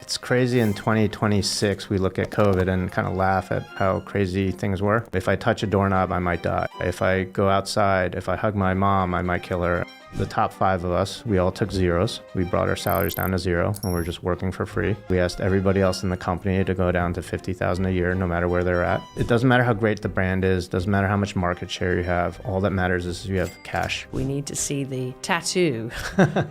It's crazy in 2026, we look at COVID and kind of laugh at how crazy things were. If I touch a doorknob, I might die. If I go outside, if I hug my mom, I might kill her. The top 5 of us, we all took zeros. We brought our salaries down to 0 and we're just working for free. We asked everybody else in the company to go down to $50,000 a year, no matter where they're at. It doesn't matter how great the brand is, doesn't matter how much market share you have. All that matters is you have cash. We need to see the tattoo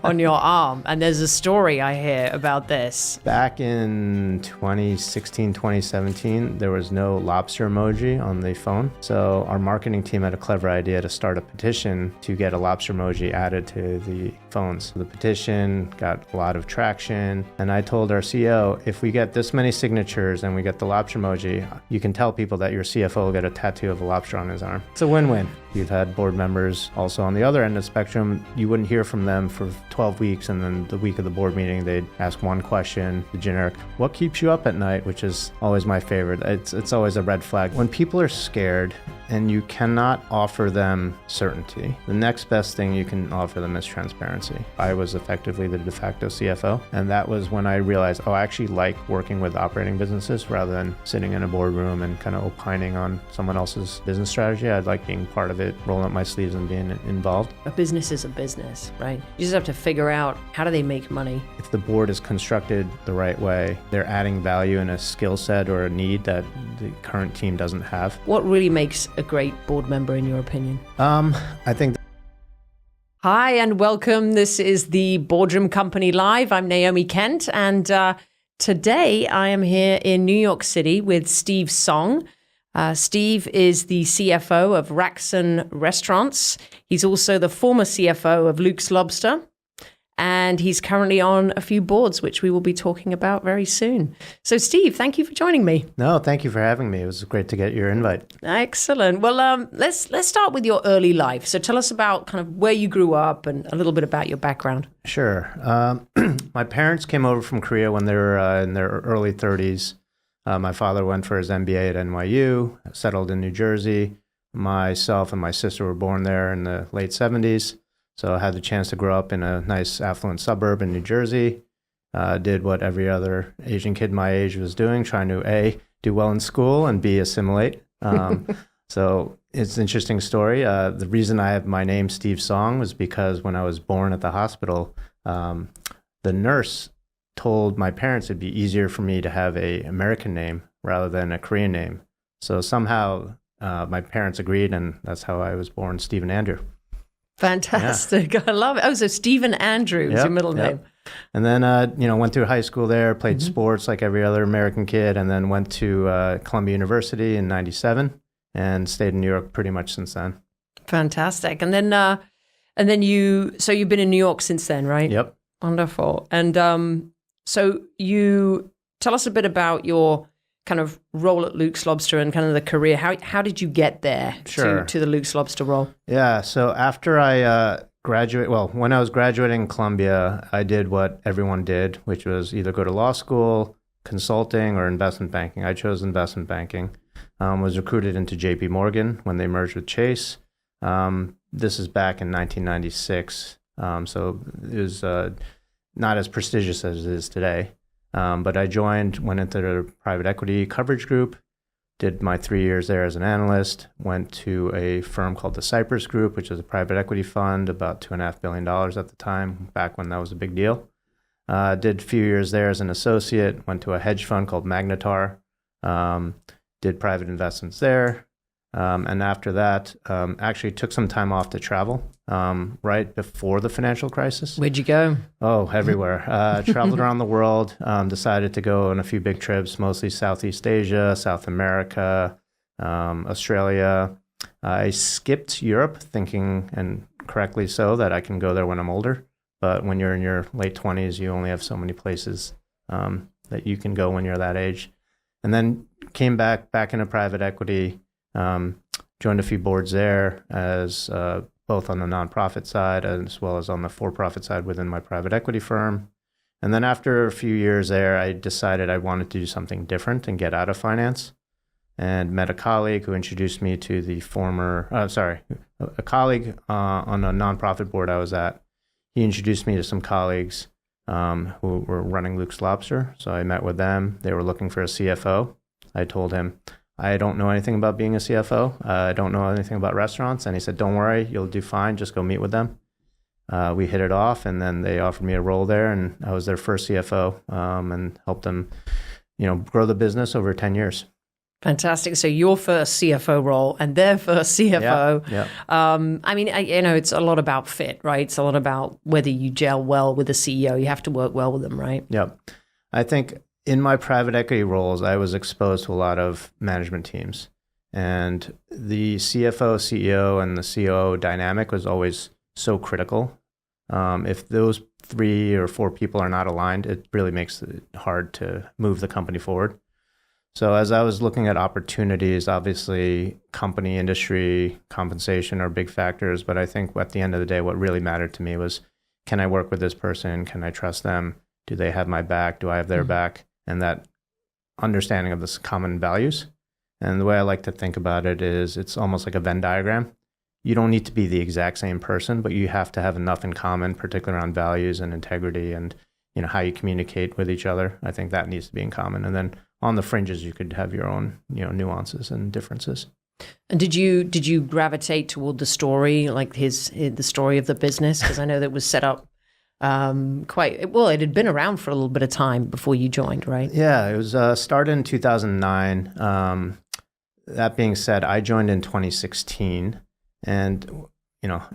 on your arm. And there's a story I hear about this. Back in 2016, 2017, there was no lobster emoji on the phone. So our marketing team had a clever idea to start a petition to get a lobster emoji added to the phones. The petition got a lot of traction, and I told our CEO, if we get this many signatures and we get the lobster emoji, you can tell people that your CFO will get a tattoo of a lobster on his arm. It's a win-win. You've had board members also on the other end of the spectrum. You wouldn't hear from them for 12 weeks, and then the week of the board meeting, they'd ask one question, the generic, what keeps you up at night, which is always my favorite. It's always a red flag. When people are scared and you cannot offer them certainty, the next best thing you can offer them is transparency. I was effectively the de facto CFO, and that was when I realized, I actually like working with operating businesses rather than sitting in a boardroom and kind of opining on someone else's business strategy. I like being part of it, rolling up my sleeves and being involved. A business is a business, right? You just have to figure out, how do they make money? If the board is constructed the right way, they're adding value in a skill set or a need that the current team doesn't have. What really makes a great board member in your opinion? I think Hi and welcome. This is the Boardroom Company Live. I'm Naomi Kent, and today I am here in New York City with Steve Song. Steve is the CFO of Rexen Restaurants. He's also the former CFO of Luke's Lobster, and he's currently on a few boards, which we will be talking about very soon. So Steve, thank you for joining me. No, thank you for having me. It was great to get your invite. Excellent. Well, let's start with your early life. So tell us about kind of where you grew up and a little bit about your background. Sure. My parents came over from Korea when they were in their early 30s. My father went for his MBA at NYU, settled in New Jersey. Myself and my sister were born there in the late 70s. So I had the chance to grow up in a nice affluent suburb in New Jersey. Did what every other Asian kid my age was doing, trying to A, do well in school, and B, assimilate. So it's an interesting story. The reason I have my name Steve Song was because when I was born at the hospital, the nurse told my parents it'd be easier for me to have an American name rather than a Korean name. So somehow my parents agreed, and that's how I was born, Stephen Andrew. Fantastic. Yeah. I love it. Oh, so Stephen Andrew is your middle name. And then, went through high school there, played sports like every other American kid, and then went to Columbia University in 97 and stayed in New York pretty much since then. Fantastic. And then you've been in New York since then, right? Yep. Wonderful. And so you tell us a bit about your kind of role at Luke's Lobster and kind of the career. How did you get there to the Luke's Lobster role? Yeah, so after I when I was graduating in Columbia, I did what everyone did, which was either go to law school, consulting, or investment banking. I chose investment banking. Was recruited into JP Morgan when they merged with Chase. This is back in 1996, so it was not as prestigious as it is today. But I went into the private equity coverage group, did my 3 years there as an analyst, went to a firm called the Cypress Group, which is a private equity fund, about $2.5 billion at the time, back when that was a big deal. Did a few years there as an associate, went to a hedge fund called Magnetar, did private investments there. And after that, actually took some time off to travel right before the financial crisis. Where'd you go? Oh, everywhere. Traveled around the world, decided to go on a few big trips, mostly Southeast Asia, South America, Australia. I skipped Europe, thinking, and correctly so, that I can go there when I'm older. But when you're in your late 20s, you only have so many places that you can go when you're that age. And then came back into private equity. Joined a few boards there as both on the nonprofit side as well as on the for-profit side within my private equity firm. And then after a few years there, I decided I wanted to do something different and get out of finance, and met a colleague who introduced me to a colleague on a nonprofit board I was at. He introduced me to some colleagues who were running Luke's Lobster. So I met with them. They were looking for a CFO. I told him, I don't know anything about being a CFO. I don't know anything about restaurants. And he said, don't worry, you'll do fine. Just go meet with them. We hit it off, and then they offered me a role there, and I was their first CFO, and helped them, grow the business over 10 years. Fantastic. So your first CFO role and their first CFO. Yeah. I mean, it's a lot about fit, right? It's a lot about whether you gel well with a CEO. You have to work well with them, right? Yep. I think in my private equity roles, I was exposed to a lot of management teams, and the CFO, CEO, and the COO dynamic was always so critical. If those 3 or 4 people are not aligned, it really makes it hard to move the company forward. So as I was looking at opportunities, obviously company, industry, compensation are big factors. But I think at the end of the day, what really mattered to me was, can I work with this person? Can I trust them? Do they have my back? Do I have their back? And that understanding of this common values. And the way I like to think about it is it's almost like a Venn diagram. You don't need to be the exact same person, but you have to have enough in common, particularly around values and integrity and how you communicate with each other. I think that needs to be in common. And then on the fringes, you could have your own, nuances and differences. And did you gravitate toward the story, like the story of the business? Because I know that was set up quite well. It had been around for a little bit of time before you joined, right? Yeah, it was started in 2009. That being said, I joined in 2016, and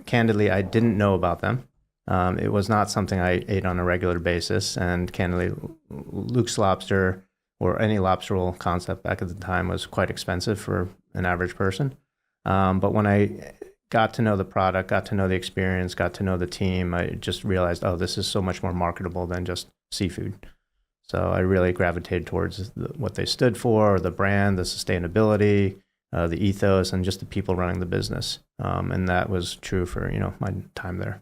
candidly, I didn't know about them. It was not something I ate on a regular basis, and candidly, Luke's Lobster or any lobster roll concept back at the time was quite expensive for an average person. But when I got to know the product, got to know the experience, got to know the team, I just realized, this is so much more marketable than just seafood. So I really gravitated towards what they stood for, the brand, the sustainability, the ethos, and just the people running the business. And that was true for, my time there.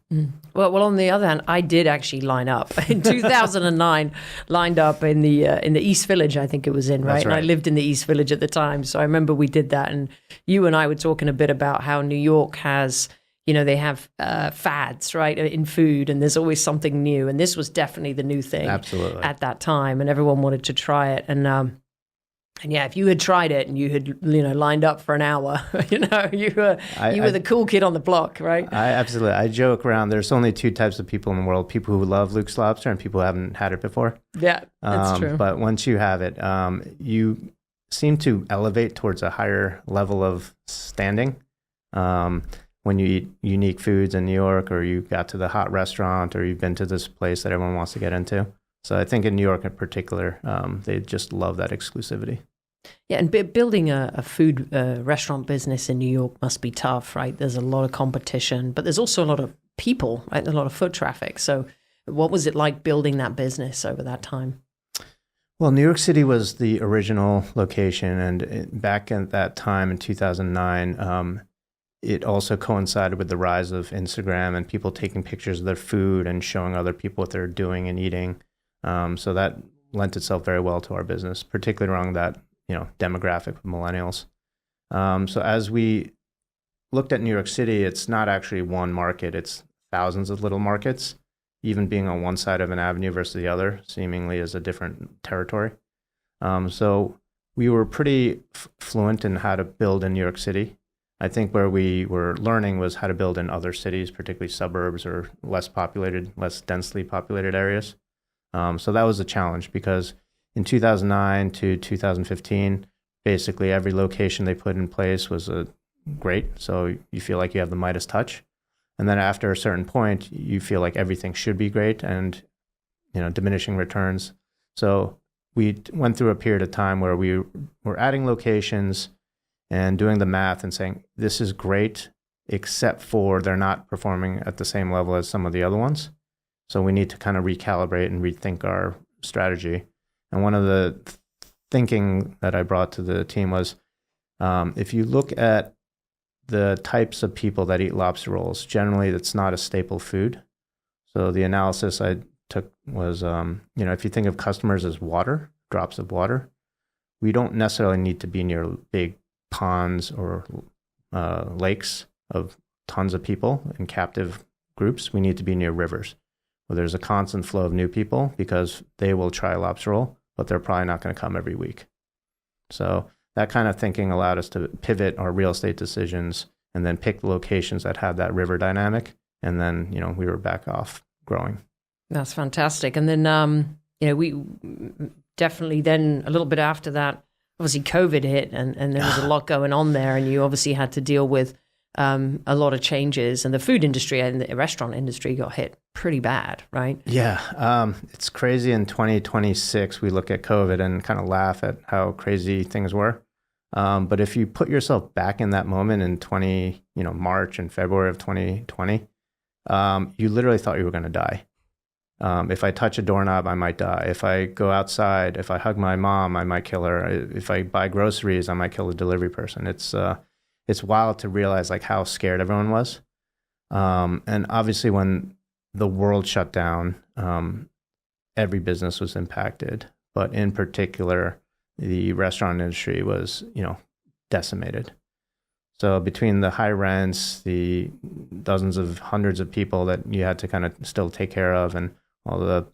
Well, on the other hand, I did actually line up in 2009, lined up in the East Village, I think it was in, right? That's right. And I lived in the East Village at the time. So I remember we did that. And you and I were talking a bit about how New York has, they have fads, right, in food, and there's always something new. And this was definitely the new thing. Absolutely. At that time. And everyone wanted to try it. And yeah, if you had tried it and you had, lined up for an hour, you were the cool kid on the block, right? I joke around. There's only 2 types of people in the world: people who love Luke's Lobster and people who haven't had it before. Yeah, that's true. But once you have it, you seem to elevate towards a higher level of standing. When you eat unique foods in New York, or you got to the hot restaurant, or you've been to this place that everyone wants to get into. So I think in New York in particular, they just love that exclusivity. Yeah, and building a food restaurant business in New York must be tough, right? There's a lot of competition, but there's also a lot of people, right? A lot of foot traffic. So what was it like building that business over that time? Well, New York City was the original location, and back at that time in 2009, it also coincided with the rise of Instagram and people taking pictures of their food and showing other people what they're doing and eating. So that lent itself very well to our business, particularly around that demographic of millennials. So as we looked at New York City, it's not actually one market; it's thousands of little markets. Even being on one side of an avenue versus the other seemingly is a different territory. So we were pretty fluent in how to build in New York City. I think where we were learning was how to build in other cities, particularly suburbs or less populated, less densely populated areas. So that was a challenge because in 2009 to 2015, basically every location they put in place was great. So you feel like you have the Midas touch. And then after a certain point, you feel like everything should be great and, diminishing returns. So we went through a period of time where we were adding locations and doing the math and saying, this is great, except for they're not performing at the same level as some of the other ones. So we need to kind of recalibrate and rethink our strategy. And one of the thinking that I brought to the team was, if you look at the types of people that eat lobster rolls, generally that's not a staple food. So the analysis I took was, if you think of customers as water, drops of water, we don't necessarily need to be near big ponds or lakes of tons of people in captive groups. We need to be near rivers. where there's a constant flow of new people because they will try a lobster roll, but they're probably not going to come every week. So that kind of thinking allowed us to pivot our real estate decisions and then pick the locations that have that river dynamic. And then, we were back off growing. That's fantastic. And then, we definitely then a little bit after that, obviously COVID hit and there was a lot going on there. And you obviously had to deal with a lot of changes, and the food industry and the restaurant industry got hit pretty bad, right? Yeah. It's crazy. In 2026, we look at COVID and kind of laugh at how crazy things were. But if you put yourself back in that moment in March and February of 2020, you literally thought you were going to die. If I touch a doorknob, I might die. If I go outside, if I hug my mom, I might kill her. If I buy groceries, I might kill the delivery person. It's wild to realize like how scared everyone was. And obviously when the world shut down, every business was impacted, but in particular, the restaurant industry was, decimated. So between the high rents, the hundreds of people that you had to kind of still take care of, and all the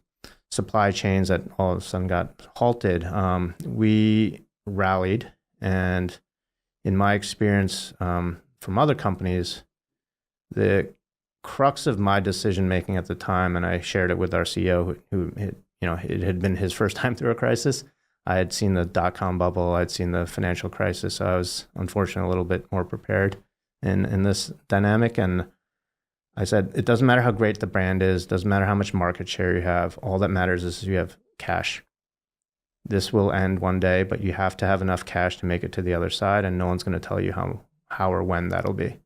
supply chains that all of a sudden got halted, we rallied. And in my experience from other companies, the crux of my decision making at the time, and I shared it with our CEO, who it had been his first time through a crisis. I had seen the dot-com bubble. I'd seen the financial crisis. So I was unfortunately a little bit more prepared in this dynamic. And I said, it doesn't matter how great the brand is. Doesn't matter how much market share you have. All that matters is you have cash. This will end one day, but you have to have enough cash to make it to the other side. And no one's going to tell you how or when that'll be.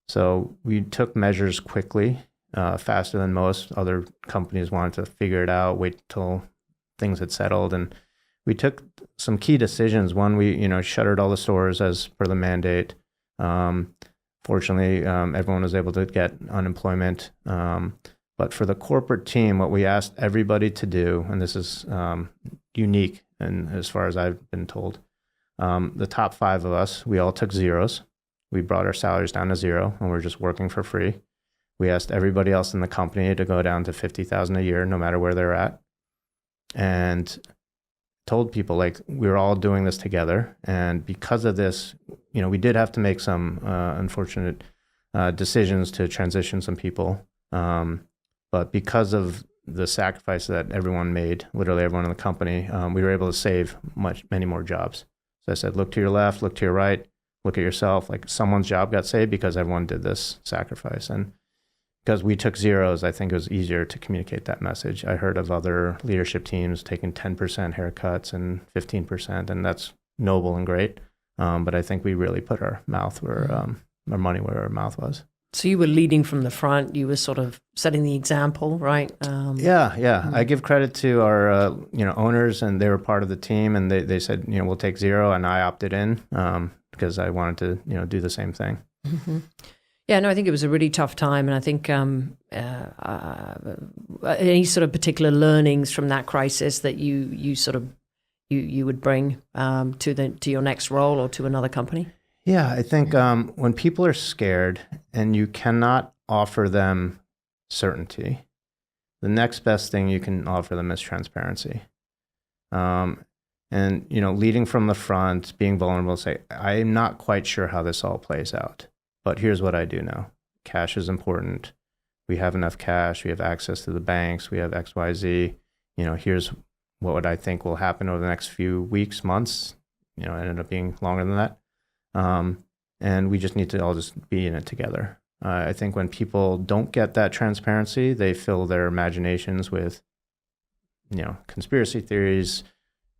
So we took measures quickly, faster than most. Other companies wanted to figure it out, wait till things had settled, and we took some key decisions. One, we shuttered all the stores as per the mandate. Fortunately, everyone was able to get unemployment. But for the corporate team, what we asked everybody to do, and this is unique, and as far as I've been told, the top 5 of us, we all took zeros. We brought our salaries down to zero, and we're just working for free. We asked everybody else in the company to go down to $50,000 a year, no matter where they're at. And told people like we're all doing this together. And because of this, we did have to make some unfortunate decisions to transition some people. But because of the sacrifice that everyone made, literally everyone in the company, we were able to save many more jobs. So I said, look to your left, look to your right, look at yourself. Like someone's job got saved because everyone did this sacrifice. And because we took zeros, I think it was easier to communicate that message. I heard of other leadership teams taking 10% haircuts and 15%, and that's noble and great. But I think we really put our money where our mouth was. So you were leading from the front. You were sort of setting the example, right? Yeah. I give credit to our owners, and they were part of the team, and they said we'll take zero, and I opted in because I wanted to do the same thing. Mm-hmm. Yeah, no, I think it was a really tough time, and I think any sort of particular learnings from that crisis that you would bring to your next role or to another company? Yeah, I think when people are scared and you cannot offer them certainty, the next best thing you can offer them is transparency. And leading from the front, being vulnerable, say, I'm not quite sure how this all plays out. But here's what I do know. Cash is important. We have enough cash. We have access to the banks. We have XYZ. Here's what I think will happen over the next few weeks, months. It ended up being longer than that. And we just need to all just be in it together. I think when people don't get that transparency, they fill their imaginations with, conspiracy theories,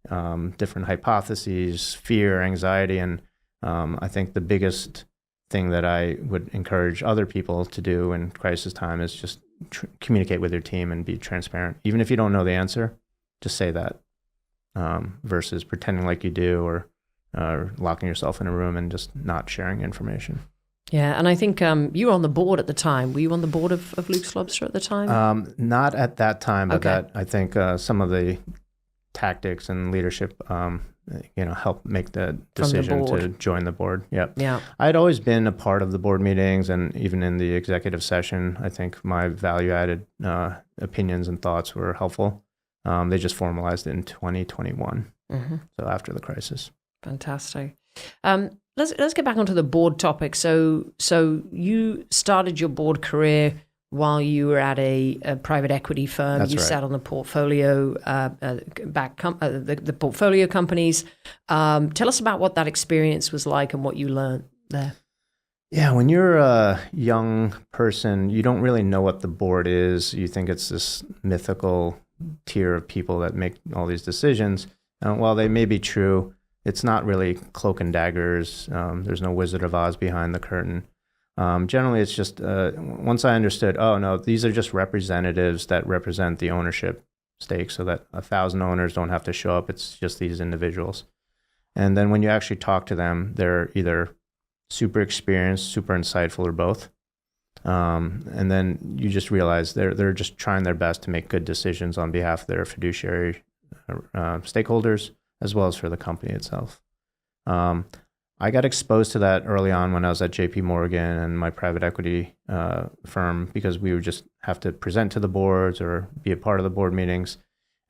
different hypotheses, fear, anxiety. And I think the biggest thing that I would encourage other people to do in crisis time is just communicate with your team and be transparent. Even if you don't know the answer, just say that versus pretending like you do or locking yourself in a room and just not sharing information. Yeah, and I think you were on the board at the time. Were you on the board of Luke's Lobster at the time? Not at that time, but okay. that I think some of the tactics and leadership help make the decision to join the board. Yep. Yeah. I'd always been a part of the board meetings, and even in the executive session, I think my value-added opinions and thoughts were helpful. They just formalized in 2021, so after the crisis. Fantastic. Let's get back onto the board topic. So you started your board career while you were at a private equity firm. That's you right. sat on the portfolio the portfolio companies. Tell us about what that experience was like and what you learned there. Yeah, when you're a young person, you don't really know what the board is. You think it's this mythical tier of people that make all these decisions. While they may be true, it's not really cloak and daggers. There's no Wizard of Oz behind the curtain. Generally, it's just, once I understood, oh no, these are just representatives that represent the ownership stake, so that 1,000 owners don't have to show up. It's just these individuals. And then when you actually talk to them, they're either super experienced, super insightful, or both. And then you just realize they're just trying their best to make good decisions on behalf of their fiduciary stakeholders, as well as for the company itself. I got exposed to that early on when I was at JP Morgan and my private equity firm, because we would just have to present to the boards or be a part of the board meetings.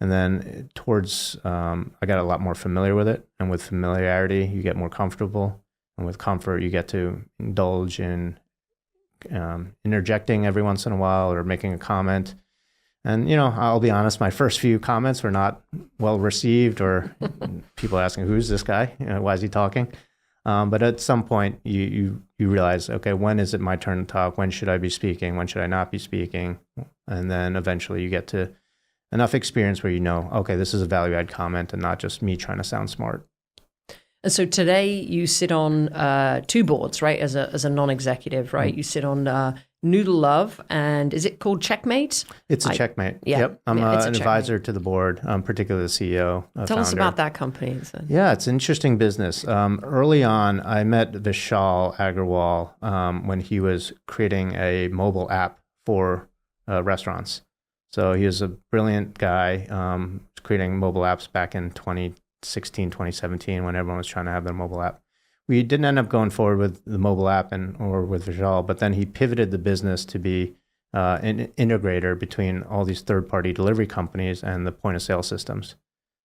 And then I got a lot more familiar with it. And with familiarity, you get more comfortable. And with comfort, you get to indulge in interjecting every once in a while or making a comment. And, I'll be honest, my first few comments were not well received, or people asking, who's this guy? Why is he talking? But at some point, you realize, okay, when is it my turn to talk? When should I be speaking? When should I not be speaking? And then eventually you get to enough experience where okay, this is a value-add comment and not just me trying to sound smart. And so today you sit on two boards, right? As a non-executive, right? Mm-hmm. You sit on Noodle Love, and is it called Checkmate? It's a Checkmate. Yeah. Yep. I'm an advisor to the board, particularly the CEO. Tell us about that company. Yeah, it's an interesting business. Early on, I met Vishal Agrawal when he was creating a mobile app for restaurants. So he was a brilliant guy, creating mobile apps back in 2016, 2017, when everyone was trying to have their mobile app. We didn't end up going forward with the mobile app or with Vishal, but then he pivoted the business to be an integrator between all these third-party delivery companies and the point-of-sale systems.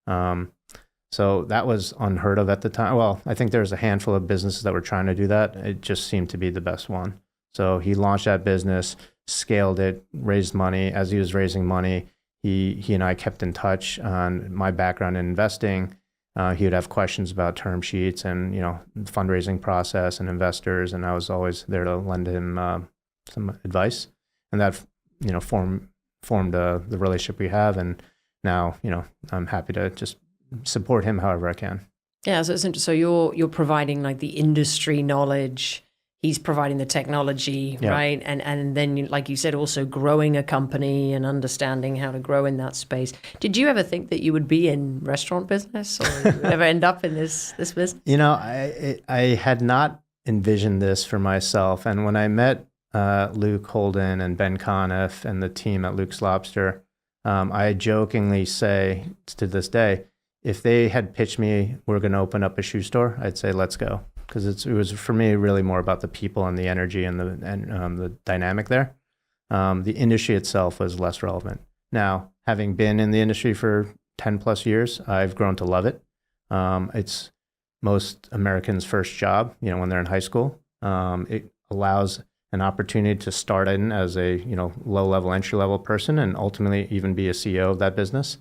So that was unheard of at the time. Well, I think there was a handful of businesses that were trying to do that. It just seemed to be the best one. So he launched that business, scaled it, raised money. As he was raising money, he and I kept in touch on my background in investing. He would have questions about term sheets and, fundraising process and investors. And I was always there to lend him some advice. And that, formed the relationship we have. And now, I'm happy to just support him however I can. Yeah. So it's interesting. So you're providing like the industry knowledge. He's providing the technology, yeah. Right? And then, like you said, also growing a company and understanding how to grow in that space. Did you ever think that you would be in restaurant business, or ever end up in this business? I had not envisioned this for myself. And when I met Luke Holden and Ben Conniff and the team at Luke's Lobster, I jokingly say to this day, if they had pitched me, we're going to open up a shoe store, I'd say, let's go. Because it was, for me, really more about the people and the energy and the dynamic there. The industry itself was less relevant. Now, having been in the industry for 10 plus years, I've grown to love it. It's most Americans' first job, when they're in high school. It allows an opportunity to start in as a low-level, entry-level person and ultimately even be a CEO of that business.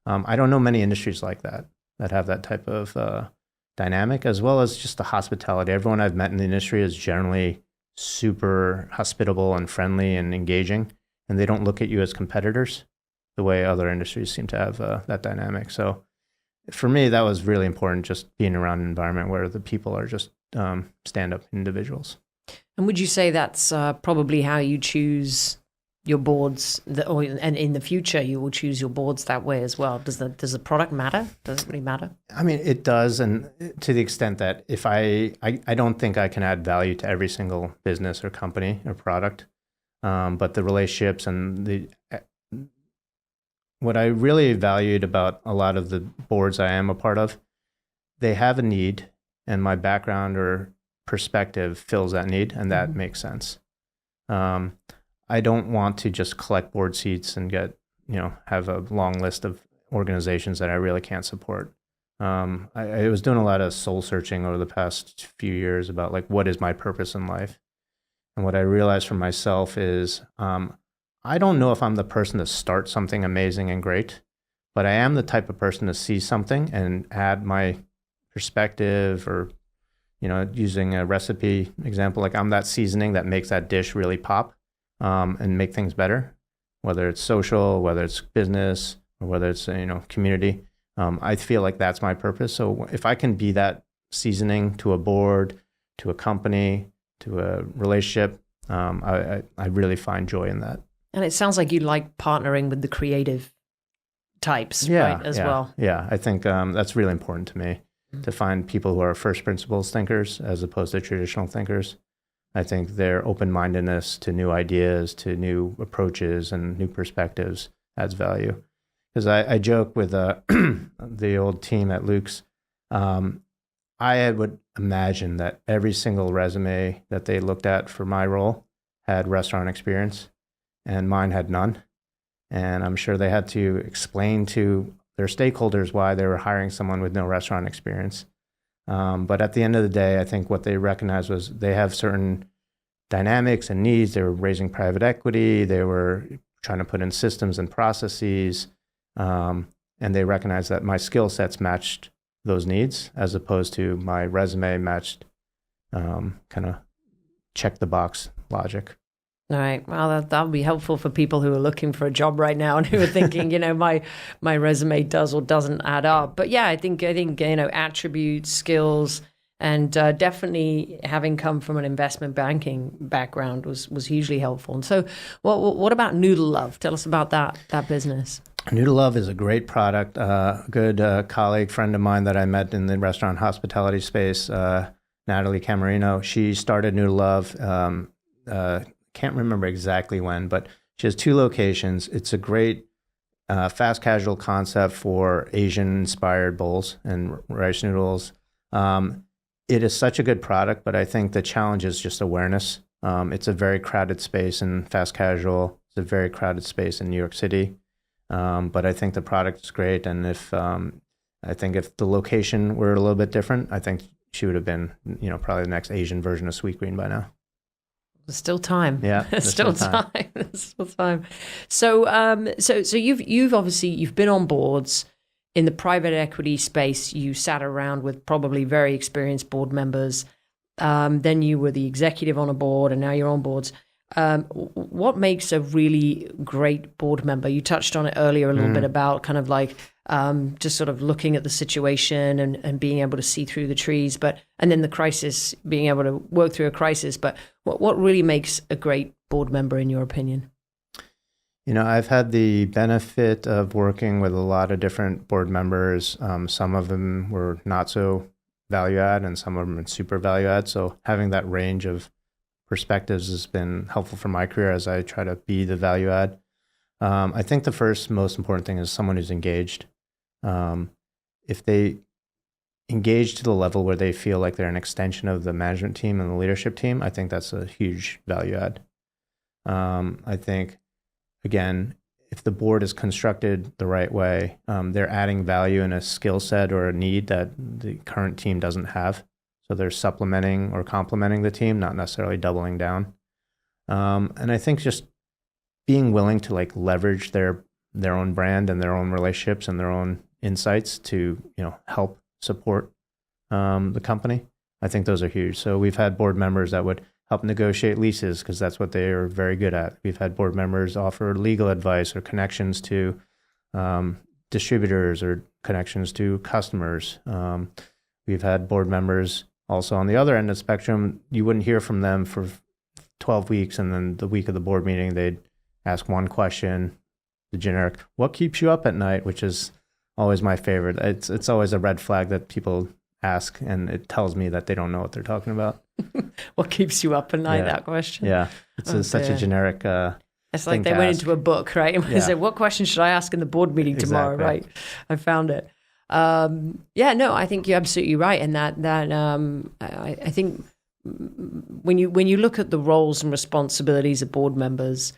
I don't know many industries like that have that type of dynamic, as well as just the hospitality. Everyone I've met in the industry is generally super hospitable and friendly and engaging, and they don't look at you as competitors the way other industries seem to have that dynamic. So for me, that was really important, just being around an environment where the people are just stand-up individuals. And would you say that's probably how you choose your boards, and in the future you will choose your boards that way as well? Does the product matter? Does it really matter? I mean, it does, and to the extent that if I don't think I can add value to every single business or company or product, but the relationships and what I really valued about a lot of the boards I am a part of they have a need, and my background or perspective fills that need, and that makes sense. I don't want to just collect board seats and have a long list of organizations that I really can't support. I was doing a lot of soul searching over the past few years about like, what is my purpose in life? And what I realized for myself is I don't know if I'm the person to start something amazing and great, but I am the type of person to see something and add my perspective, or, using a recipe example, like I'm that seasoning that makes that dish really pop and make things better, whether it's social, whether it's business, or whether it's, community. I feel like that's my purpose. So if I can be that seasoning to a board, to a company, to a relationship, I really find joy in that. And it sounds like you like partnering with the creative types, right, as well. Yeah, I think that's really important to me, to find people who are first principles thinkers as opposed to traditional thinkers. I think their open-mindedness to new ideas, to new approaches and new perspectives adds value. Because I joke with the old team at Luke's, I would imagine that every single resume that they looked at for my role had restaurant experience, and mine had none. And I'm sure they had to explain to their stakeholders why they were hiring someone with no restaurant experience. But at the end of the day, I think what they recognized was they have certain dynamics and needs. They were raising private equity. They were trying to put in systems and processes. And they recognized that my skill sets matched those needs, as opposed to my resume matched kind of check the box logic. All right. Well, that would be helpful for people who are looking for a job right now and who are thinking, my resume does or doesn't add up. But yeah, I think attributes, skills, and definitely having come from an investment banking background was hugely helpful. And so, what about Noodle Love? Tell us about that business. Noodle Love is a great product. A good colleague, friend of mine that I met in the restaurant hospitality space, Natalie Camarino. She started Noodle Love. Can't remember exactly when, but she has 2 locations. It's a great fast casual concept for Asian-inspired bowls and rice noodles. It is such a good product, but I think the challenge is just awareness. It's a very crowded space in fast casual. It's a very crowded space in New York City. But I think the product is great, and if the location were a little bit different, I think she would have been, probably the next Asian version of Sweet Green by now. There's still time. Yeah, there's still time. There's still time. So you've obviously been on boards in the private equity space. You sat around with probably very experienced board members. Then you were the executive on a board, and now you're on boards. What makes a really great board member? You touched on it earlier a little bit about kind of like just sort of looking at the situation and being able to see through the trees, and then the crisis, being able to work through a crisis. But what really makes a great board member in your opinion? I've had the benefit of working with a lot of different board members. Some of them were not so value add, and some of them are super value add. So having that range of perspectives has been helpful for my career as I try to be the value add. I think the first most important thing is someone who's engaged. If they engage to the level where they feel like they're an extension of the management team and the leadership team, I think that's a huge value add. I think, again, if the board is constructed the right way, they're adding value in a skill set or a need that the current team doesn't have. So they're supplementing or complementing the team, not necessarily doubling down. And I think just being willing to like leverage their own brand and their own relationships and their own insights to help support the company. I think those are huge. So we've had board members that would help negotiate leases because that's what they are very good at. We've had board members offer legal advice or connections to distributors or connections to customers. We've had board members also on the other end of the spectrum. You wouldn't hear from them for 12 weeks, and then the week of the board meeting, they'd ask one question, the generic, what keeps you up at night, which is always my favorite. It's always a red flag that people ask, and it tells me that they don't know what they're talking about. What keeps you up at night, that question? Yeah, it's such a generic it's like they went into a book, right? And they said, what question should I ask in the board meeting tomorrow, right? I found it. Yeah, no, I think you're absolutely right. And I think when you look at the roles and responsibilities of board members,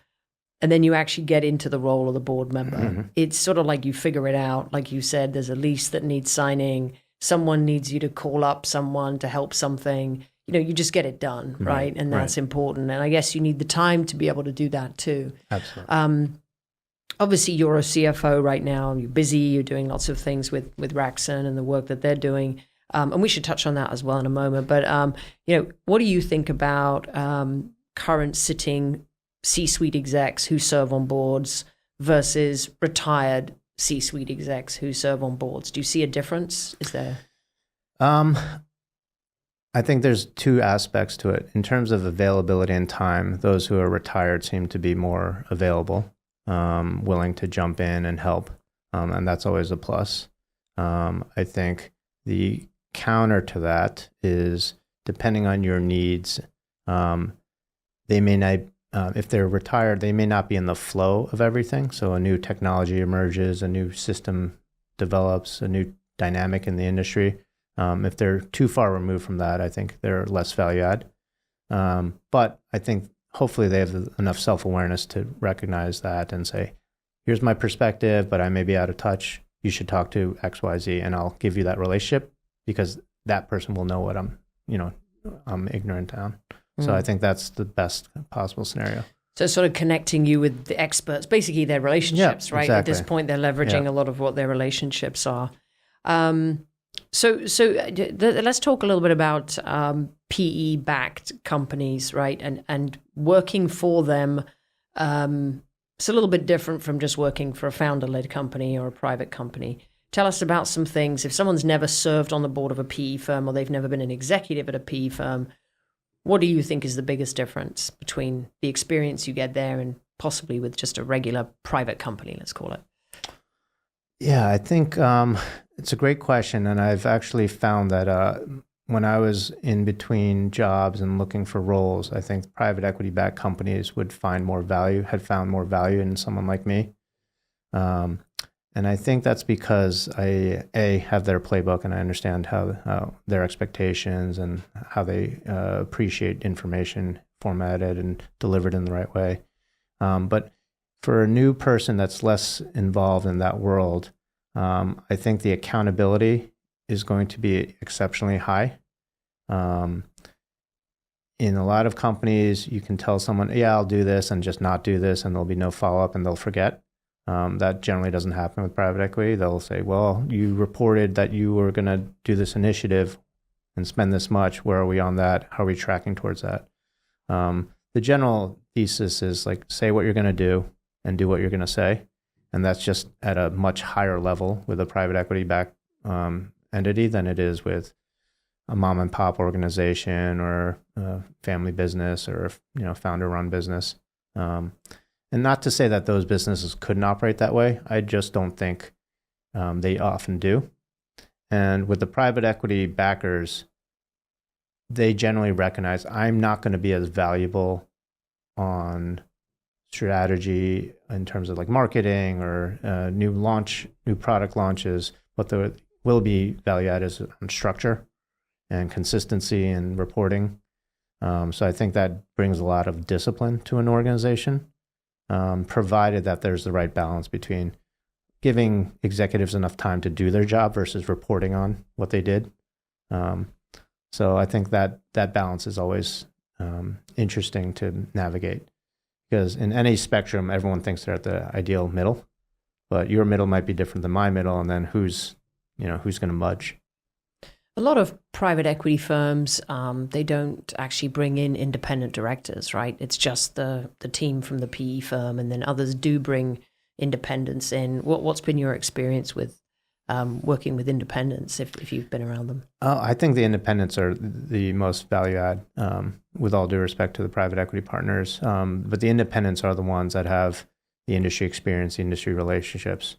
and then you actually get into the role of the board member, it's sort of like you figure it out. Like you said, there's a lease that needs signing. Someone needs you to call up someone to help something. You just get it done, right? And that's important. And I guess you need the time to be able to do that too. Absolutely. Obviously, you're a CFO right now. You're busy. You're doing lots of things with Rexen and the work that they're doing. And we should touch on that as well in a moment. But, what do you think about current sitting C-suite execs who serve on boards versus retired C-suite execs who serve on boards? Do you see a difference? Is there? I think there's two aspects to it. In terms of availability and time, those who are retired seem to be more available, willing to jump in and help. And that's always a plus. I think the counter to that is, depending on your needs, they may not, if they're retired, they may not be in the flow of everything. So a new technology emerges, a new system develops, a new dynamic in the industry. If they're too far removed from that, I think they're less value add. But I think hopefully they have enough self-awareness to recognize that and say, here's my perspective, but I may be out of touch. You should talk to XYZ and I'll give you that relationship, because that person will know what I'm ignorant on. So I think that's the best possible scenario. So sort of connecting you with the experts, basically their relationships, right? Exactly. At this point, they're leveraging a lot of what their relationships are. So let's talk a little bit about PE-backed companies, right? And working for them. It's a little bit different from just working for a founder-led company or a private company. Tell us about some things. If someone's never served on the board of a PE firm or they've never been an executive at a PE firm, what do you think is the biggest difference between the experience you get there and possibly with just a regular private company, let's call it? Yeah, I think it's a great question. And I've actually found that when I was in between jobs and looking for roles, I think private equity-backed companies had found more value in someone like me. And I think that's because I have their playbook and I understand how their expectations and how they appreciate information formatted and delivered in the right way. But for a new person that's less involved in that world, I think the accountability is going to be exceptionally high. In a lot of companies, you can tell someone, yeah, I'll do this, and just not do this, and there'll be no follow-up and they'll forget. That generally doesn't happen with private equity. They'll say, well, you reported that you were going to do this initiative and spend this much. Where are we on that? How are we tracking towards that? The general thesis is like, say what you're going to do and do what you're going to say. And that's just at a much higher level with a private equity-backed entity than it is with a mom and pop organization or a family business or founder-run business. And not to say that those businesses couldn't operate that way. I just don't think they often do. And with the private equity backers, they generally recognize I'm not going to be as valuable on strategy in terms of like marketing or new product launches, but there will be value added on structure and consistency and reporting. So I think that brings a lot of discipline to an organization. Provided that there's the right balance between giving executives enough time to do their job versus reporting on what they did. So I think that balance is always interesting to navigate, because in any spectrum, everyone thinks they're at the ideal middle, but your middle might be different than my middle, and then who's going to budge. A lot of private equity firms, they don't actually bring in independent directors, right? It's just the team from the PE firm, and then others do bring independents in. What's been your experience with working with independents, if you've been around them? I think the independents are the most value add, with all due respect to the private equity partners. But the independents are the ones that have the industry experience, the industry relationships.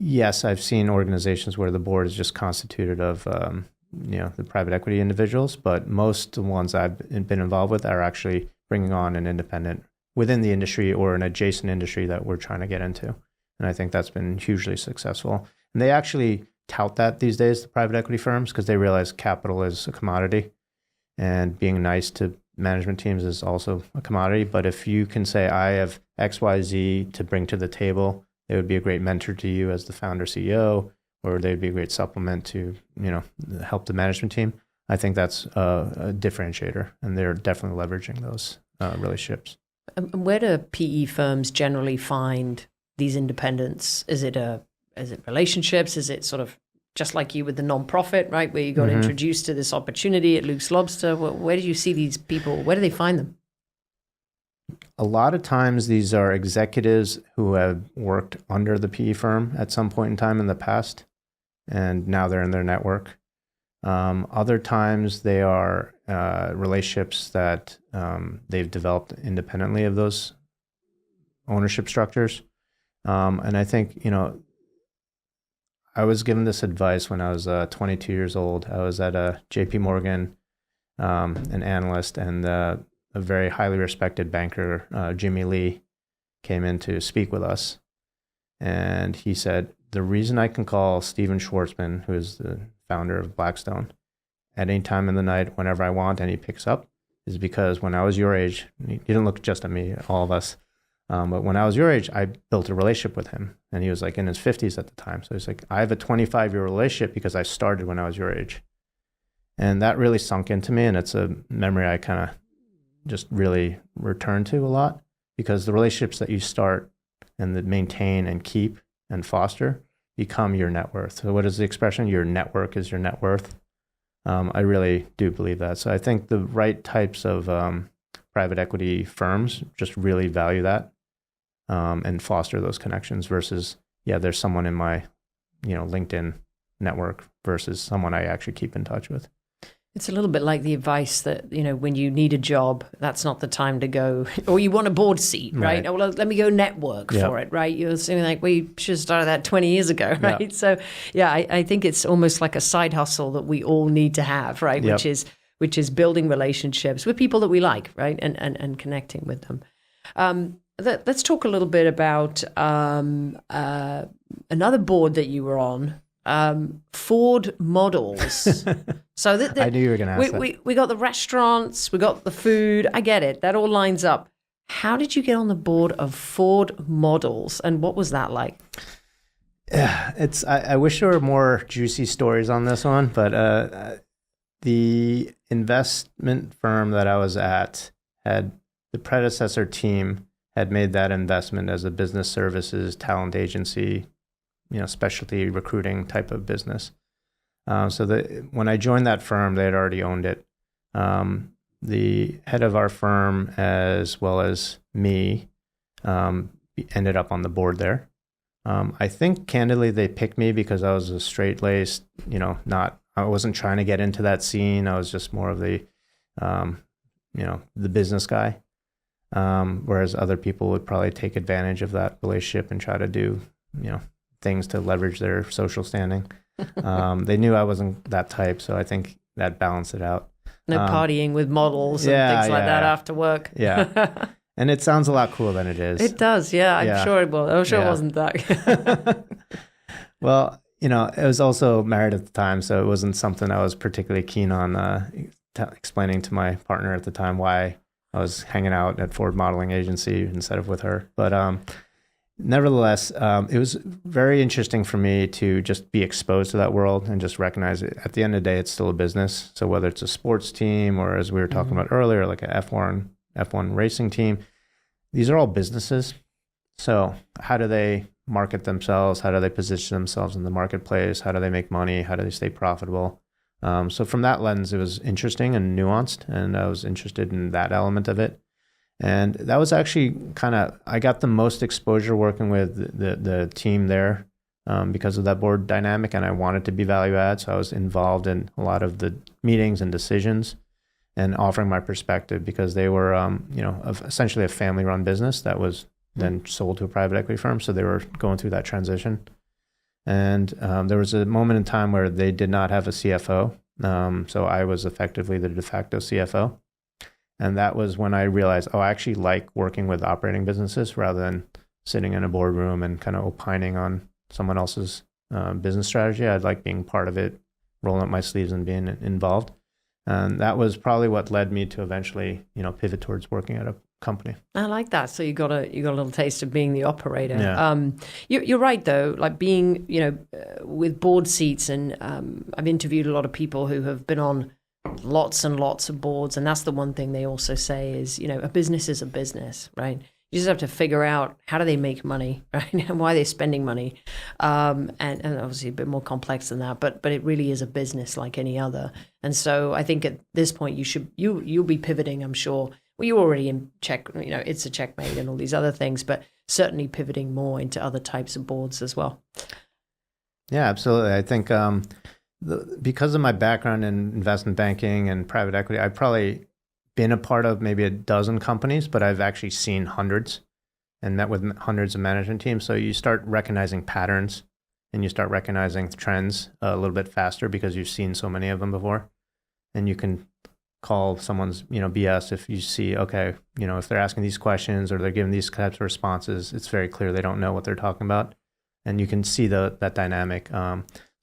Yes, I've seen organizations where the board is just constituted of, the private equity individuals, but most of the ones I've been involved with are actually bringing on an independent within the industry or an adjacent industry that we're trying to get into. And I think that's been hugely successful. And they actually tout that these days, the private equity firms, because they realize capital is a commodity and being nice to management teams is also a commodity. But if you can say, I have XYZ to bring to the table, they would be a great mentor to you as the founder CEO, or they'd be a great supplement to, help the management team. I think that's a differentiator, and they're definitely leveraging those relationships. And where do PE firms generally find these independents? Is it relationships? Is it sort of just like you with the nonprofit, right, where you got introduced to this opportunity at Luke's Lobster? Where do you see these people? Where do they find them? A lot of times these are executives who have worked under the PE firm at some point in time in the past, and now they're in their network. Other times they are relationships that they've developed independently of those ownership structures. And I think, I was given this advice when I was 22 years old. I was at a JP Morgan, an analyst, and a very highly respected banker, Jimmy Lee, came in to speak with us. And he said, the reason I can call Steven Schwartzman, who is the founder of Blackstone, at any time in the night, whenever I want, and he picks up, is because when I was your age, he didn't look just at me, all of us, but when I was your age, I built a relationship with him. And he was like in his 50s at the time. So he's like, I have a 25-year relationship because I started when I was your age. And that really sunk into me. And it's a memory I kind of just really return to a lot, because the relationships that you start and that maintain and keep and foster become your net worth. So what is the expression? Your network is your net worth. I really do believe that. So I think the right types of private equity firms just really value that and foster those connections versus, there's someone in my, LinkedIn network versus someone I actually keep in touch with. It's a little bit like the advice that, when you need a job, that's not the time to go, or you want a board seat, right? Well, let me go network for it, right? You're saying like, we should have started that 20 years ago, right? Yep. So, I think it's almost like a side hustle that we all need to have, right? Yep. Which is building relationships with people that we like, right? And connecting with them. Let's talk a little bit about another board that you were on. Ford models. So I knew you were going to ask that. We got the restaurants, we got the food. I get it. That all lines up. How did you get on the board of Ford Models, and what was that like? Yeah, I wish there were more juicy stories on this one, but the investment firm that I was at had the predecessor team had made that investment as a business services talent agency, specialty recruiting type of business. So when I joined that firm, they had already owned it. The head of our firm, as well as me, ended up on the board there. I think candidly they picked me because I was a straight-laced, I wasn't trying to get into that scene. I was just more of the, the business guy. Whereas other people would probably take advantage of that relationship and try to do, things to leverage their social standing. They knew I wasn't that type, so I think that balanced it out. No partying with models and things like that after work. Yeah. And it sounds a lot cooler than it is. It does, yeah. I'm sure it will. I'm sure it wasn't that. Well, I was also married at the time, so it wasn't something I was particularly keen on explaining to my partner at the time why I was hanging out at Ford Modeling Agency instead of with her. But nevertheless, it was very interesting for me to just be exposed to that world and just recognize it. At the end of the day, it's still a business. So whether it's a sports team or, as we were talking about earlier, like a F1 racing team, these are all businesses. So how do they market themselves? How do they position themselves in the marketplace? How do they make money? How do they stay profitable? So from that lens, it was interesting and nuanced, and I was interested in that element of it. And that was actually I got the most exposure working with the team there because of that board dynamic, and I wanted to be value add. So I was involved in a lot of the meetings and decisions and offering my perspective, because they were, essentially a family run business that was then sold to a private equity firm. So they were going through that transition. And there was a moment in time where they did not have a CFO. So I was effectively the de facto CFO. And that was when I realized, I actually like working with operating businesses rather than sitting in a boardroom and kind of opining on someone else's business strategy. I like being part of it, rolling up my sleeves and being involved. And that was probably what led me to eventually, pivot towards working at a company. I like that. So you got a little taste of being the operator. Yeah. You're right though. Like being, with board seats, and I've interviewed a lot of people who have been on lots and lots of boards, and that's the one thing they also say is, a business is a business, right? You just have to figure out how do they make money, right? And why they're spending money, and obviously a bit more complex than that. But it really is a business like any other. And so I think at this point you'll be pivoting. I'm sure. Well, you're already in check. It's a checkmate and all these other things, but certainly pivoting more into other types of boards as well. Yeah, absolutely. I think because of my background in investment banking and private equity, I've probably been a part of maybe a dozen companies, but I've actually seen hundreds and met with hundreds of management teams. So you start recognizing patterns and you start recognizing trends a little bit faster because you've seen so many of them before. And you can call someone's, BS if you see, okay, if they're asking these questions or they're giving these types of responses, it's very clear they don't know what they're talking about. And you can see that dynamic.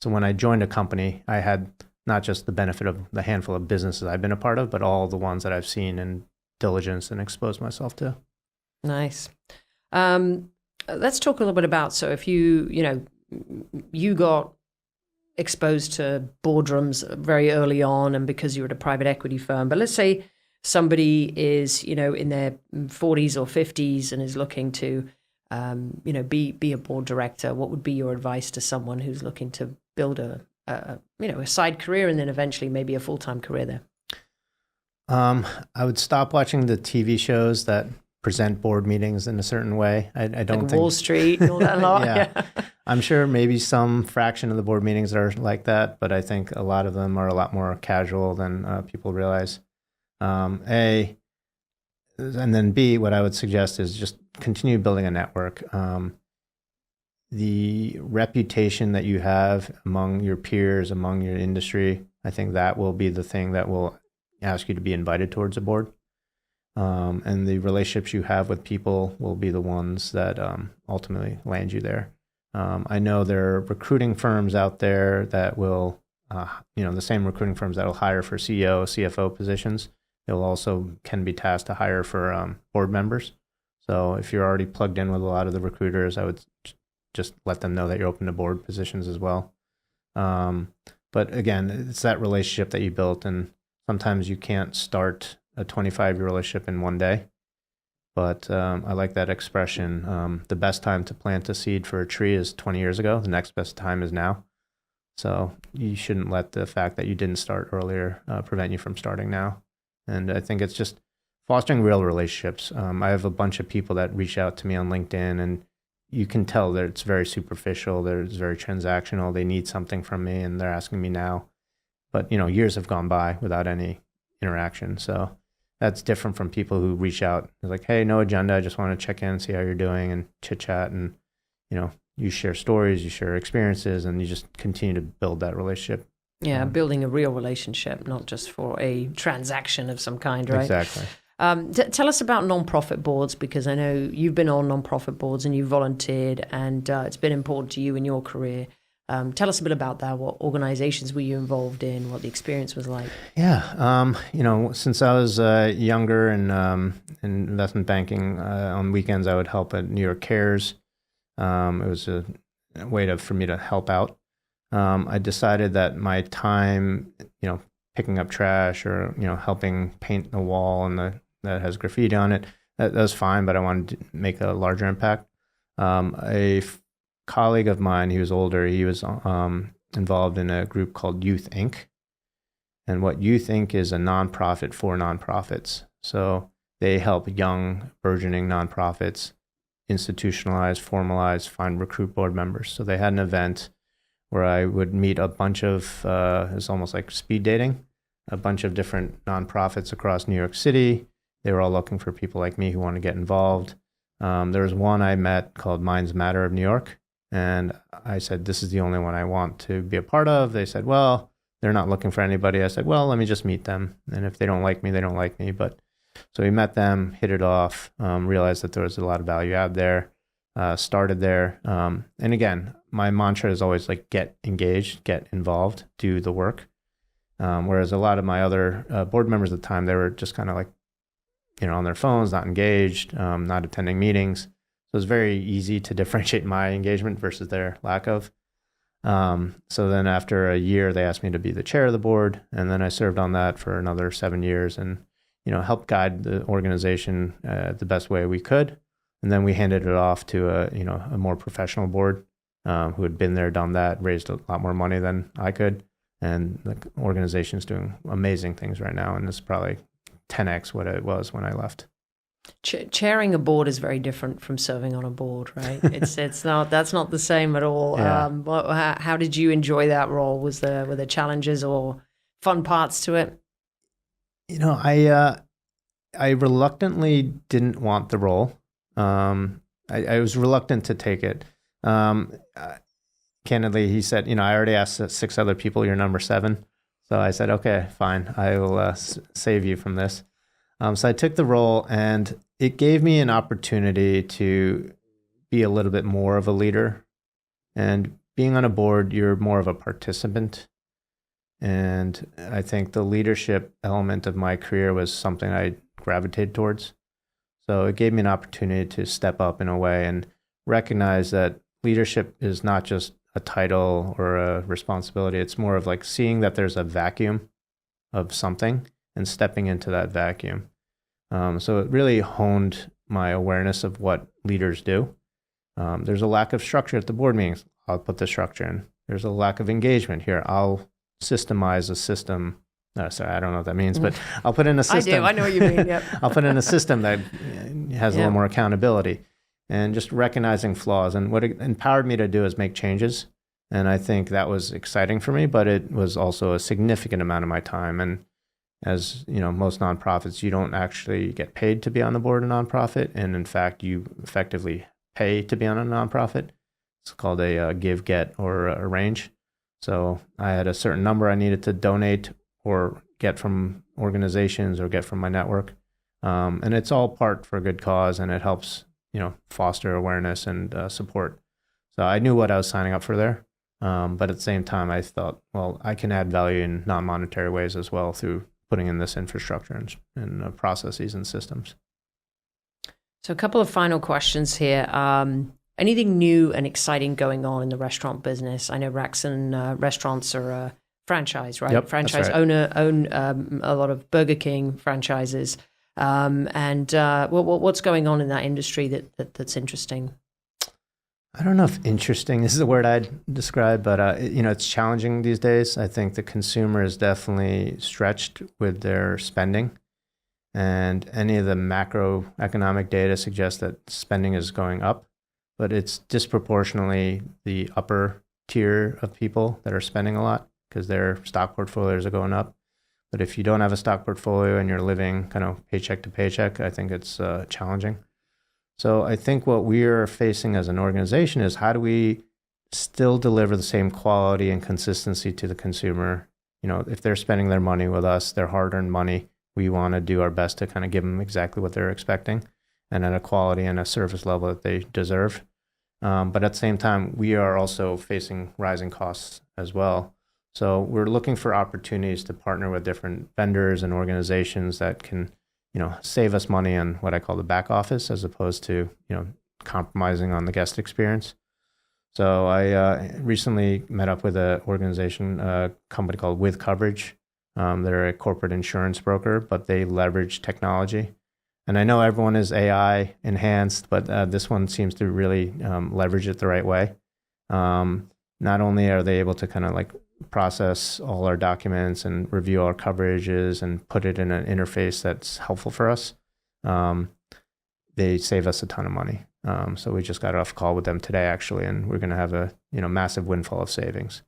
So when I joined a company, I had not just the benefit of the handful of businesses I've been a part of, but all the ones that I've seen and diligence and exposed myself to. Nice. Let's talk a little bit about, so if you got exposed to boardrooms very early on and because you were at a private equity firm, but let's say somebody is, in their 40s or 50s and is looking to, be a board director, what would be your advice to someone who's looking to build a side career and then eventually maybe a full-time career there? I would stop watching the TV shows that present board meetings in a certain way. I don't like think Wall Street and all that lot. Yeah. I'm sure maybe some fraction of the board meetings are like that, but I think a lot of them are a lot more casual than people realize. A, and then B, what I would suggest is just continue building a network. The reputation that you have among your peers, among your industry, I think that will be the thing that will ask you to be invited towards a board. And the relationships you have with people will be the ones that ultimately land you there. I know there are recruiting firms out there that will, the same recruiting firms that will hire for CEO, CFO positions. They'll also can be tasked to hire for board members. So if you're already plugged in with a lot of the recruiters, I would just let them know that you're open to board positions as well. But again, it's that relationship that you built, and sometimes you can't start a 25-year relationship in one day. But I like that expression. The best time to plant a seed for a tree is 20 years ago. The next best time is now. So you shouldn't let the fact that you didn't start earlier prevent you from starting now. And I think it's just fostering real relationships. I have a bunch of people that reach out to me on LinkedIn, and you can tell that it's very superficial. It's very transactional. They need something from me, and they're asking me now. But, years have gone by without any interaction. So that's different from people who reach out. They're like, hey, no agenda. I just want to check in, see how you're doing, and chit-chat. And, you share stories, you share experiences, and you just continue to build that relationship. Yeah, building a real relationship, not just for a transaction of some kind, right? Exactly. Tell us about nonprofit boards, because I know you've been on nonprofit boards and you've volunteered, and it's been important to you in your career. Tell us a bit about that. What organizations were you involved in? What the experience was like? Yeah, since I was younger and in investment banking, on weekends I would help at New York Cares. It was a way for me to help out. I decided that my time, picking up trash or helping paint a wall that has graffiti on it, that was fine, but I wanted to make a larger impact. A colleague of mine, he was older, he was involved in a group called Youth Inc. And what Youth Inc. is a nonprofit for nonprofits. So they help young, burgeoning nonprofits institutionalize, formalize, recruit board members. So they had an event where I would meet a bunch of, it's almost like speed dating, a bunch of different nonprofits across New York City. They were all looking for people like me who want to get involved. There was one I met called Minds Matter of New York. And I said, this is the only one I want to be a part of. They said, well, they're not looking for anybody. I said, well, let me just meet them. And if they don't like me, they don't like me. But so we met them, hit it off, realized that there was a lot of value add there. started there. And again, my mantra is always like, get engaged, get involved, do the work. Whereas a lot of my other board members at the time, they were just kind of like, on their phones, not engaged, not attending meetings. So it was very easy to differentiate my engagement versus their lack of. So then after a year, they asked me to be the chair of the board. And then I served on that for another 7 years and, helped guide the organization the best way we could. And then we handed it off to a more professional board who had been there, done that, raised a lot more money than I could. And the organization is doing amazing things right now. And it's probably 10x what it was when I left. Chairing a board is very different from serving on a board, right? That's not the same at all. Yeah. How did you enjoy that role? Were there challenges or fun parts to it? I reluctantly didn't want the role. I was reluctant to take it. Candidly, he said, I already asked 6 other people, you're number 7. So I said, okay, fine. I will save you from this. So I took the role, and it gave me an opportunity to be a little bit more of a leader. And being on a board, you're more of a participant. And I think the leadership element of my career was something I gravitated towards. So it gave me an opportunity to step up in a way and recognize that leadership is not just a title or a responsibility. It's more of like seeing that there's a vacuum of something and stepping into that vacuum. So it really honed my awareness of what leaders do. There's a lack of structure at the board meetings. I'll put the structure in. There's a lack of engagement here. I'll systemize a system. Sorry, I don't know what that means, but I'll put in a system. I do. I know what you mean. Yep. I'll put in a system that has a little more accountability and just recognizing flaws. And what it empowered me to do is make changes. And I think that was exciting for me, but it was also a significant amount of my time. And as most nonprofits, you don't actually get paid to be on the board of a nonprofit. And in fact, you effectively pay to be on a nonprofit. It's called a give, get, or a range. So I had a certain number I needed to donate or get from organizations or get from my network. And it's all part for a good cause, and it helps, foster awareness and support. So I knew what I was signing up for there. But at the same time, I thought, well, I can add value in non-monetary ways as well through putting in this infrastructure and processes and systems. So a couple of final questions here. Anything new and exciting going on in the restaurant business? I know Rexen Restaurants are a franchise, right? Yep, franchise that's right. own a lot of Burger King franchises. What's going on in that industry that's interesting? I don't know if interesting is the word I'd describe, but it's challenging these days. I think the consumer is definitely stretched with their spending, and any of the macroeconomic data suggests that spending is going up, but it's disproportionately the upper tier of people that are spending a lot because their stock portfolios are going up. But if you don't have a stock portfolio and you're living kind of paycheck to paycheck, I think it's challenging. So I think what we're facing as an organization is how do we still deliver the same quality and consistency to the consumer? If they're spending their money with us, their hard-earned money, we want to do our best to kind of give them exactly what they're expecting and at a quality and a service level that they deserve. But at the same time, we are also facing rising costs as well. So we're looking for opportunities to partner with different vendors and organizations that can save us money on what I call the back office as opposed to, compromising on the guest experience. So I recently met up with an organization, a company called With Coverage. They're a corporate insurance broker, but they leverage technology. And I know everyone is AI enhanced, but this one seems to really leverage it the right way. Not only are they able to kind of like process all our documents and review our coverages and put it in an interface that's helpful for us, they save us a ton of money. So we just got off a call with them today, actually, and we're going to have a massive windfall of savings.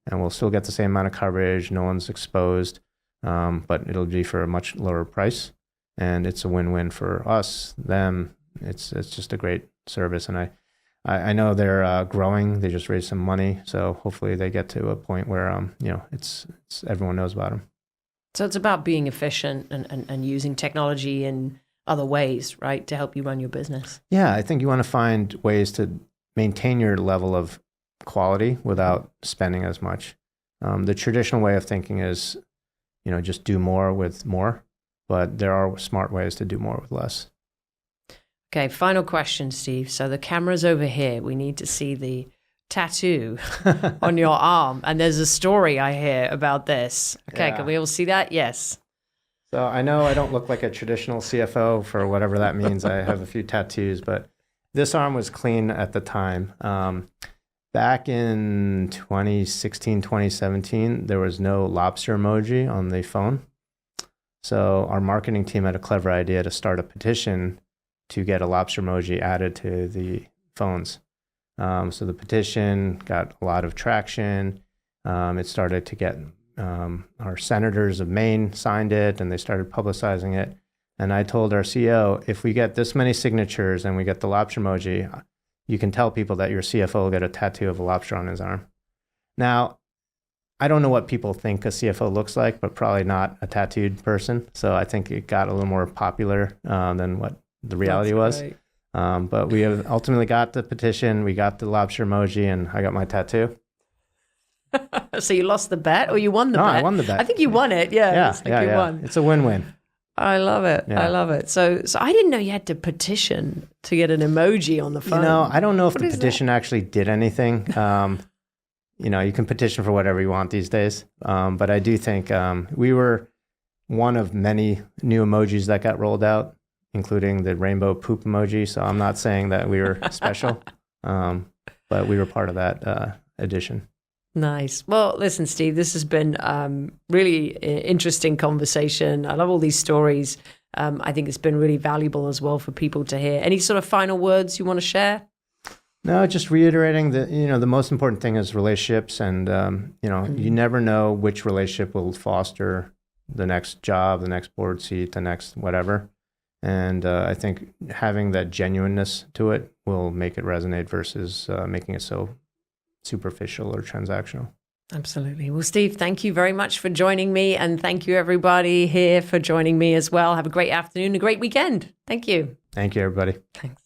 And we'll still get the same amount of coverage. No one's exposed, but it'll be for a much lower price. And it's a win-win for us, them. It's just a great service. And I know they're growing. They just raised some money. So hopefully they get to a point where, it's everyone knows about them. So it's about being efficient and using technology in other ways, right, to help you run your business. Yeah, I think you want to find ways to maintain your level of quality without spending as much. The traditional way of thinking is, just do more with more, but there are smart ways to do more with less. Okay, final question, Steve. So the camera's over here. We need to see the tattoo on your arm. And there's a story I hear about this. Okay, Yeah. Can we all see that? Yes. So I know I don't look like a traditional CFO for whatever that means. I have a few tattoos, but this arm was clean at the time. Back in 2016, 2017, there was no Lobster emoji on the phone. So our marketing team had a clever idea to start a petition to get a Lobster emoji added to the phones. So the petition got a lot of traction. It started to get, our senators of Maine signed it, and they started publicizing it. And I told our CEO, if we get this many signatures and we get the Lobster emoji, you can tell people that your CFO will get a tattoo of a lobster on his arm. Now, I don't know what people think a CFO looks like, but probably not a tattooed person. So I think it got a little more popular than what the reality was. But we have ultimately got the petition, we got the lobster emoji, and I got my tattoo. So you lost the bet or you won the bet? No, I won the bet. I think you won it. Yeah. You won. It's a win-win. I love it. Yeah. I love it. So I didn't know you had to petition to get an emoji on the phone. I don't know if the petition actually did anything. You can petition for whatever you want these days. But I do think we were one of many new emojis that got rolled out, including the rainbow poop emoji. So I'm not saying that we were special, but we were part of that edition. Nice. Well, listen, Steve, this has been really interesting conversation. I love all these stories. I think it's been really valuable as well for people to hear. Any sort of final words you want to share? No, just reiterating that, the most important thing is relationships. And, you never know which relationship will foster the next job, the next board seat, the next whatever. And I think having that genuineness to it will make it resonate versus making it so superficial or transactional. Absolutely. Well, Steve, thank you very much for joining me. And thank you, everybody here, for joining me as well. Have a great afternoon, a great weekend. Thank you. Thank you, everybody. Thanks.